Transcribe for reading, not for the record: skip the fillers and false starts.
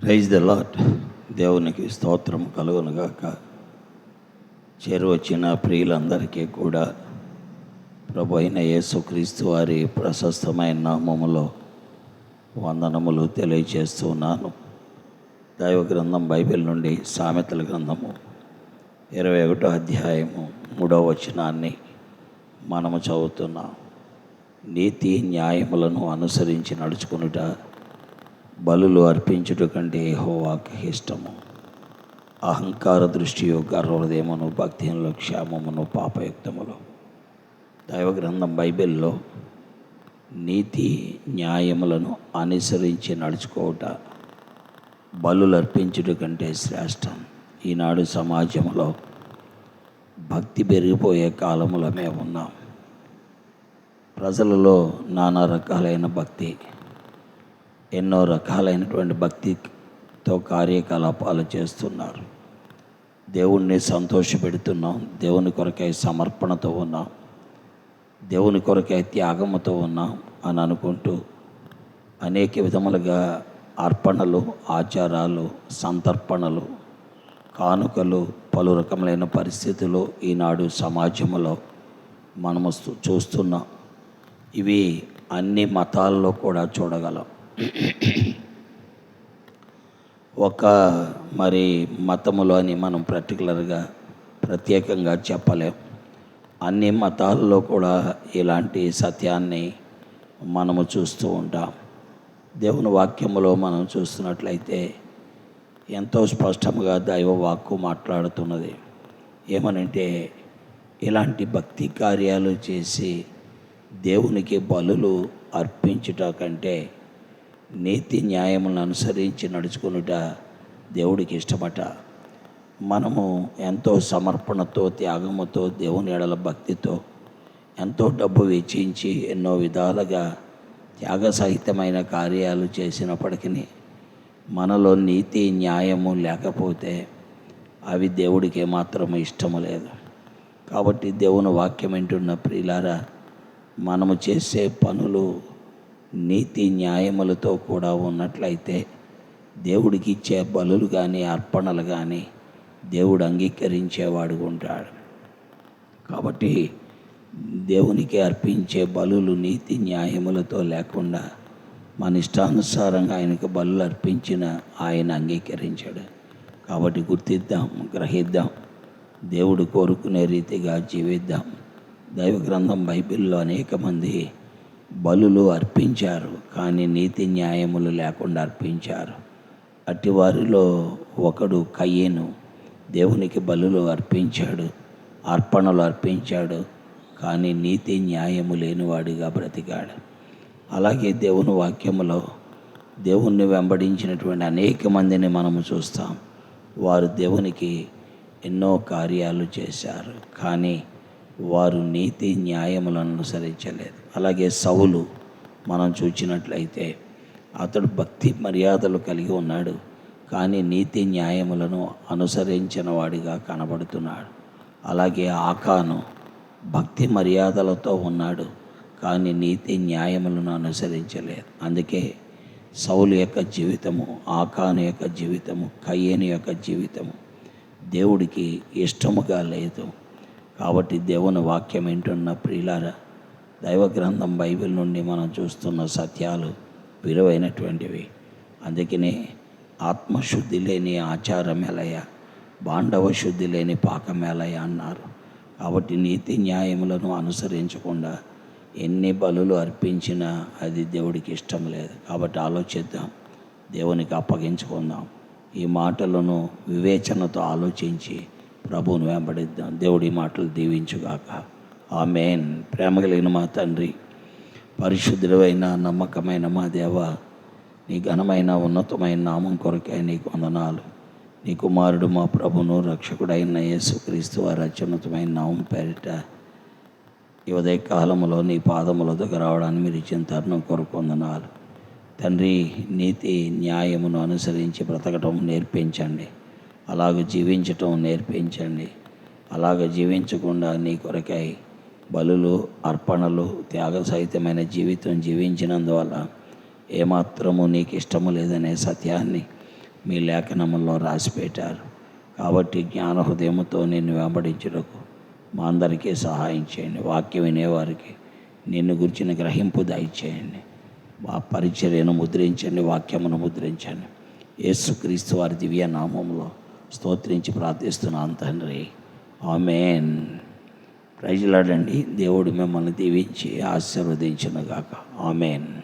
Praise the lord. దేవునికి స్తోత్రం కలుగునుగాక. చేరువచ్చిన ప్రియులందరికీ కూడా ప్రభు అయిన యేసుక్రీస్తు వారి ప్రశస్తమైన నామములో వందనములు తెలియజేస్తున్నాను. దైవ గ్రంథం బైబిల్ నుండి సామెతల గ్రంథము 21వ అధ్యాయము 3వ వచనాన్ని మనము చదువుతున్నాం. నీతి న్యాయములను అనుసరించి నడుచుకునుట బలులు అర్పించుట కంటే యెహోవాకు ఇష్టము. అహంకార దృష్టియు గర్వహృదయమును భక్తిహీనుల క్షేమమును పాపయుక్తములు. దైవ గ్రంథం బైబిల్లో నీతి న్యాయములను అనుసరించి నడుచుకోవట బలులు అర్పించుట కంటే శ్రేష్టం. ఈనాడు సమాజంలో భక్తి పెరిగిపోయే కాలంలో మేము ఉన్నాం. ప్రజలలో నానా రకాలైన భక్తి, ఎన్నో రకాలైనటువంటి భక్తితో కార్యకలాపాలు చేస్తున్నారు. దేవుణ్ణి సంతోషపెడుతున్నాం, దేవుని కొరకై సమర్పణతో ఉన్నాం, దేవుని కొరకై త్యాగముతో ఉన్నాం అని అనుకుంటూ అనేక విధములుగా అర్పణలు, ఆచారాలు, సంతర్పణలు, కానుకలు, పలు రకములైన పరిస్థితులు ఈనాడు సమాజంలో మనము చూస్తున్నాం. ఇవి అన్ని మతాల్లో కూడా చూడగలం. ఒక మతములో అని మనం ప్రత్యేకంగా చెప్పలేం. అన్ని మతాల్లో కూడా ఇలాంటి సత్యాన్ని మనము చూస్తూ ఉంటాం. దేవుని వాక్యములో మనం చూస్తున్నట్లయితే ఎంతో స్పష్టంగా దైవ వాక్కు మాట్లాడుతున్నది. ఏమనంటే, ఇలాంటి భక్తి కార్యాలు చేసి దేవునికి బలులు అర్పించుట కంటే నీతి న్యాయములను అనుసరించి నడుచుకునుట దేవుడికి ఇష్టమట. మనము ఎంతో సమర్పణతో, త్యాగముతో, దేవుని ఎడల భక్తితో, ఎంతో డబ్బు వెచ్చించి ఎన్నో విధాలుగా త్యాగసహితమైన కార్యాలు చేసినప్పటికీ మనలో నీతి న్యాయము లేకపోతే అవి దేవుడికి ఏమాత్రం ఇష్టము లేదు. కాబట్టి దేవుని వాక్యం వింటున్న ప్రియులారా, మనము చేసే పనులు నీతి న్యాయములతో కూడా ఉన్నట్లయితే దేవుడికి ఇచ్చే బలులు కానీ అర్పణలు కానీ దేవుడు అంగీకరించేవాడు ఉంటాడు. కాబట్టి దేవునికి అర్పించే బలులు నీతి న్యాయములతో లేకుండా మన ఇష్టానుసారంగా ఆయనకు బలులు అర్పించిన ఆయన అంగీకరించాడు. కాబట్టి గుర్తిద్దాం, గ్రహిద్దాం, దేవుడు కోరుకునే రీతిగా జీవిద్దాం. దైవ గ్రంథం బైబిల్లో అనేక మంది బలులు అర్పించారు, కానీ నీతి న్యాయములు లేకుండా అర్పించారు. అట్టి వారిలో ఒకడు కయ్యేను. దేవునికి బలులు అర్పించాడు, అర్పణలు అర్పించాడు, కానీ నీతి న్యాయము లేనివాడిగా బ్రతికాడు. అలాగే దేవుని వాక్యములో దేవుణ్ణి వెంబడించినటువంటి అనేక మందిని మనము చూస్తాం. వారు దేవునికి ఎన్నో కార్యాలు చేశారు, కానీ వారు నీతి న్యాయములను అనుసరించలేదు. అలాగే సౌలు మనం చూచినట్లయితే అతడు భక్తి మర్యాదలు కలిగి ఉన్నాడు, కానీ నీతి న్యాయములను అనుసరించిన వాడిగా కనబడుతున్నాడు. అలాగే ఆకాను భక్తి మర్యాదలతో ఉన్నాడు, కానీ నీతి న్యాయములను అనుసరించలేదు. అందుకే సౌలు యొక్క జీవితము, ఆకాను యొక్క జీవితము, కయ్యేను యొక్క జీవితము దేవుడికి ఇష్టముగా లేదు. కాబట్టి దేవుని వాక్యం వింటున్న ప్రియులారా, దైవ గ్రంథం బైబిల్ నుండి మనం చూస్తున్న సత్యాలు విలువైనటువంటివి. అందుకనే ఆత్మశుద్ధి లేని ఆచారం ఎలయ, బాండవ శుద్ధి లేని పాకం ఎలయ అన్నారు. కాబట్టి నీతి న్యాయములను అనుసరించకుండా ఎన్ని బలులు అర్పించినా అది దేవుడికి ఇష్టం లేదు. కాబట్టి ఆలోచిద్దాం, దేవునికి అప్పగించుకుందాం. ఈ మాటలను వివేచనతో ఆలోచించి ప్రభువును వెంబడిద్దాం. దేవుడి మాటలు దీవించుగాక. ఆమేన్. ప్రేమ కలిగిన మా తండ్రి, పరిశుద్ధుడైన నమ్మకమైన మా దేవ, నీ ఘనమైన ఉన్నతమైన నామం కొరకే నీకు వందనాలు. నీ కుమారుడు మా ప్రభును రక్షకుడైన యేసుక్రీస్తు వారి అత్యున్నతమైన నామం పేరిట ఈ ఉదయ కాలంలో నీ పాదముల దగ్గర రావడానికి మీరు ఇచ్చిన తరుణం కొరకు వందనాలు తండ్రి. నీతి న్యాయమును అనుసరించి బ్రతకటం నేర్పించండి, అలాగ జీవించటం నేర్పించండి. అలాగ జీవించకుండా నీ కొరకై బలులు, అర్పణలు, త్యాగ సహితమైన జీవితం జీవించినందువల్ల ఏమాత్రము నీకు ఇష్టము లేదనే సత్యాన్ని మీ లేఖనముల్లో రాసిపెట్టారు. కాబట్టి జ్ఞాన హృదయముతో నిన్ను వెంబడించుటకు మా అందరికీ సహాయం చేయండి. వాక్యం వినేవారికి నిన్ను గురించిన గ్రహింపు దయచేయండి. మా పరిచర్యను ముద్రించండి, వాక్యమును ముద్రించండి. యేసుక్రీస్తు వారి దివ్య నామములో స్తోత్రించి ప్రార్థిస్తున్నాను తండ్రి. ఆమేన్. ప్రైజ్ లార్డ్ అండి. దేవుడు మిమ్మల్ని దీవించి ఆశీర్వదించును గాక. ఆమేన్.